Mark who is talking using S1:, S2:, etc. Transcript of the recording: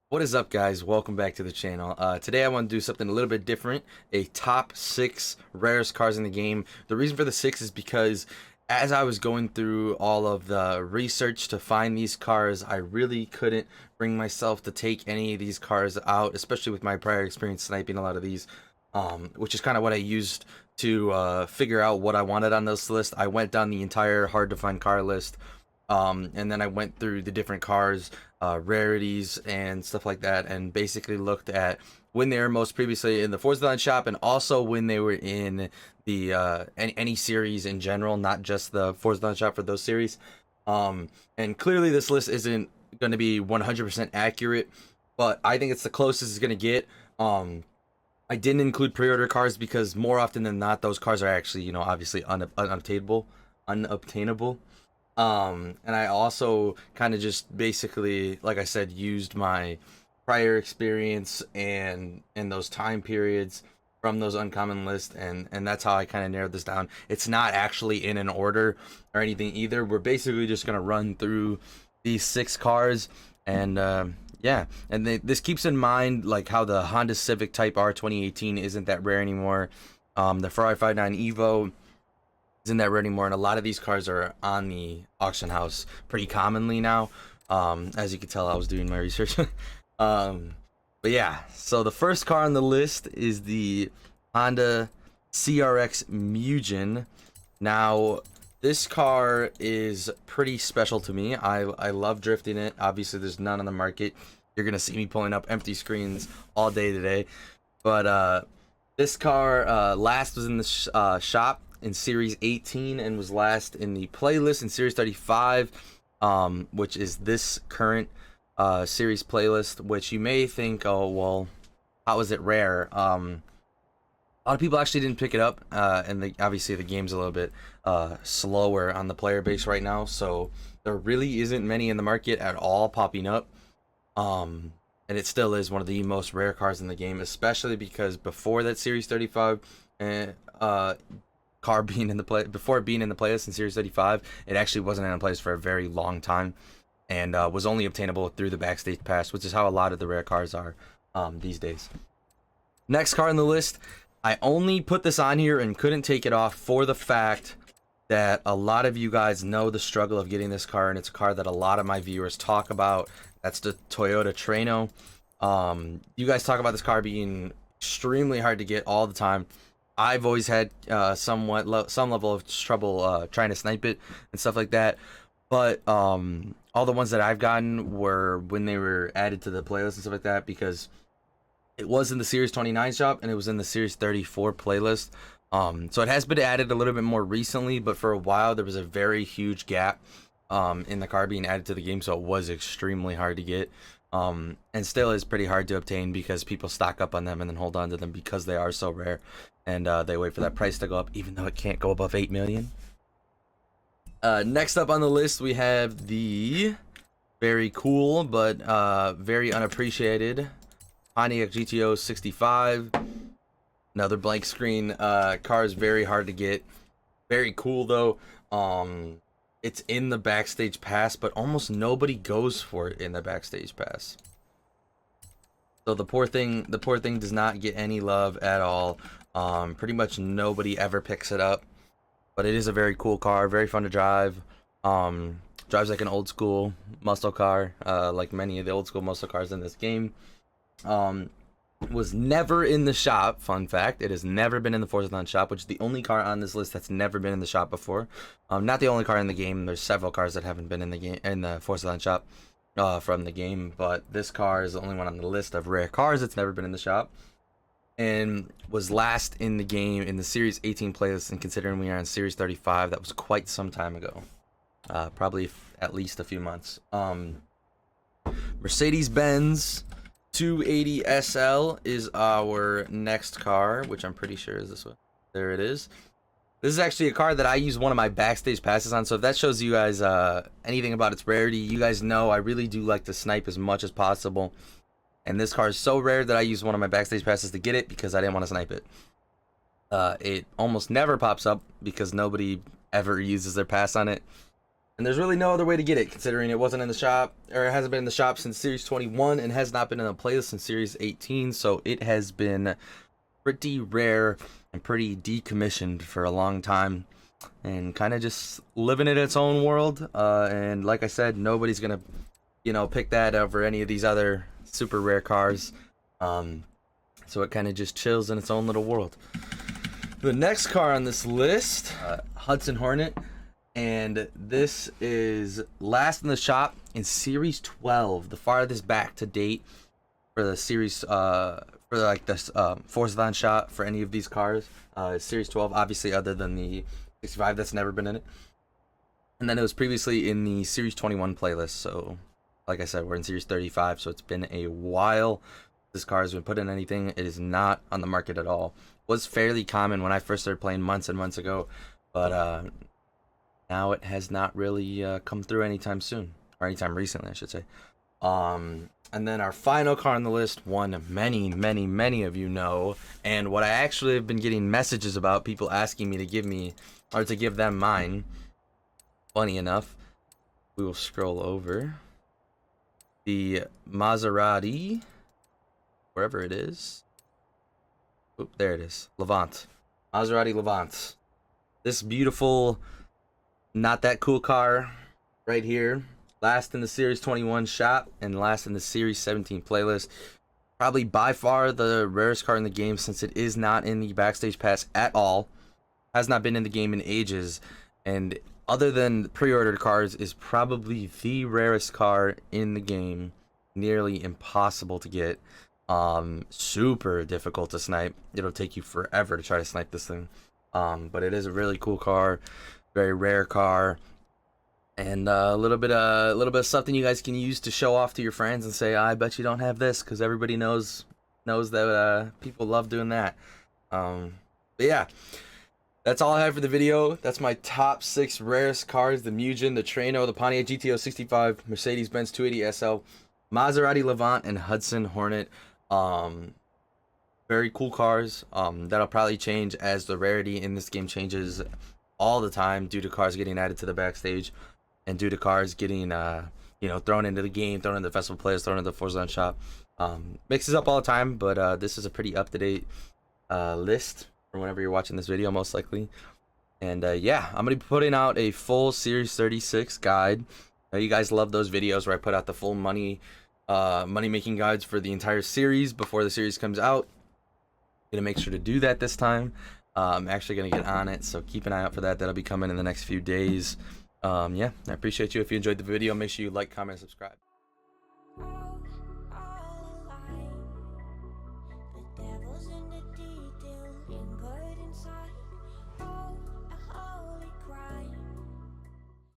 S1: What is up, guys? Welcome back to the channel. Today I want to do something a little bit different, a top 6 rarest cars in the game. The reason for the 6 is because as I was going through all of the research to find these cars, I really couldn't bring myself to take any of these cars out, especially with my prior experience sniping a lot of these, which is kind of what I used to figure out what I wanted on this list. I went down the entire hard to find car list, and then I went through the different cars, rarities and stuff like that, and basically looked at when they were most previously in the Forza shop, and also when they were in the any series in general, not just the Forza shop for those series. And clearly this list isn't going to be 100% accurate, but I think it's the closest it's going to get. I didn't include pre-order cars because more often than not those cars are actually, you know, obviously unobtainable. And I also kind of just basically, like I said, used my prior experience and in those time periods from those uncommon lists, and that's how I kind of narrowed this down. It's not actually in an order or anything either. We're basically just gonna run through these 6 cars, and yeah, and this keeps in mind like how the Honda Civic Type R 2018 isn't that rare anymore. The Ferrari 59 Evo isn't that rare anymore, and a lot of these cars are on the auction house pretty commonly now. As you can tell, I was doing my research. But yeah, so the first car on the list is the Honda CRX Mugen. Now, this car is pretty special to me. I love drifting it. Obviously, there's none on the market. You're gonna see me pulling up empty screens all day today. But this car last was in the shop in Series 18 and was last in the playlist in Series 35, which is this current series playlist, which you may think, oh well, how is it rare? A lot of people actually didn't pick it up, and obviously the game's a little bit slower on the player base right now, so there really isn't many in the market at all popping up. And it still is one of the most rare cars in the game, especially because before that Series 35 car being in the before being in the playlist in Series 35, it actually wasn't in a place for a very long time, and was only obtainable through the backstage pass, which is how a lot of the rare cars are these days. Next car on the list, I only put this on here and couldn't take it off for the fact that a lot of you guys know the struggle of getting this car, and it's a car that a lot of my viewers talk about. That's the Toyota Trano. You guys talk about this car being extremely hard to get all the time. I've always had some level of trouble trying to snipe it and stuff like that, but all the ones that I've gotten were when they were added to the playlist and stuff like that, because it was in the Series 29 shop and it was in the Series 34 playlist. So it has been added a little bit more recently, but for a while there was a very huge gap in the car being added to the game, so it was extremely hard to get, and still is pretty hard to obtain because people stock up on them and then hold on to them because they are so rare, and they wait for that price to go up, even though it can't go above 8 million. Next up on the list, we have the very cool but very unappreciated Onyx GT65. Another blank screen. Car is very hard to get. Very cool though. It's in the backstage pass, but almost nobody goes for it in the backstage pass. So the poor thing does not get any love at all. Pretty much nobody ever picks it up. But it is a very cool car, very fun to drive. Drives like an old school muscle car, like many of the old school muscle cars in this game. Was never in the shop. Fun fact, it has never been in the Forza shop, which is the only car on this list that's never been in the shop before. Not the only car in the game. There's several cars that haven't been in the game in the Forza shop from the game, but this car is the only one on the list of rare cars that's never been in the shop, and was last in the game in the Series 18 playlist. And considering we are in Series 35, that was quite some time ago, probably at least a few months. Mercedes-Benz 280 SL is our next car, which I'm pretty sure is this one. There it is. This is actually a car that I use one of my backstage passes on, so if that shows you guys anything about its rarity, you guys know I really do like to snipe as much as possible. And this car is so rare that I use one of my backstage passes to get it because I didn't want to snipe it. It almost never pops up because nobody ever uses their pass on it. And there's really no other way to get it, considering it wasn't in the shop, or it hasn't been in the shop since Series 21 and has not been in the playlist since Series 18. So it has been pretty rare and pretty decommissioned for a long time, and kind of just living in its own world. And like I said, nobody's gonna, pick that over any of these other super rare cars. So it kind of just chills in its own little world. The next car on this list, Hudson Hornet. And this is last in the shop in Series 12, the farthest back to date for the series, for like this Forza shot for any of these cars. Series 12, obviously, other than the 65 that's never been in it. And then it was previously in the Series 21 playlist. So, like I said, we're in Series 35, so it's been a while. This car has been put in anything. It is not on the market at all. It was fairly common when I first started playing months and months ago, but now it has not really come through anytime soon, or anytime recently, I should say. And then our final car on the list, one many of you know, and what I actually have been getting messages about, people asking me to give them mine. Funny enough, we will scroll over. The Maserati, wherever it is. Oop, there it is. Levant. Maserati Levant. This beautiful, not that cool car right here. Last in the Series 21 shop and last in the Series 17 playlist. Probably by far the rarest car in the game, since it is not in the Backstage Pass at all. Has not been in the game in ages. And other than pre-ordered cars, is probably the rarest car in the game. Nearly impossible to get. Super difficult to snipe. It'll take you forever to try to snipe this thing. But it is a really cool car. Very rare car, and a little bit of something you guys can use to show off to your friends and say, I bet you don't have this, because everybody knows that people love doing that. But yeah, that's all I have for the video. That's my top 6 rarest cars: the Mugen, the Trano, the Pontiac GT65, Mercedes-Benz 280 SL, Maserati Levant, and Hudson Hornet. Very cool cars. That'll probably change as the rarity in this game changes all the time, due to cars getting added to the backstage, and due to cars getting thrown into the game, thrown into the festival players, thrown into the Forza shop. Mixes up all the time, but this is a pretty up-to-date list for whenever you're watching this video, most likely. And yeah, I'm gonna be putting out a full Series 36 guide. You guys love those videos where I put out the full money making guides for the entire series before the series comes out. Gonna make sure to do that this time. I'm actually going to get on it, so keep an eye out for that. That'll be coming in the next few days. Yeah, I appreciate you. If you enjoyed the video, make sure you like, comment, and subscribe. The devil's in the detail, and good inside.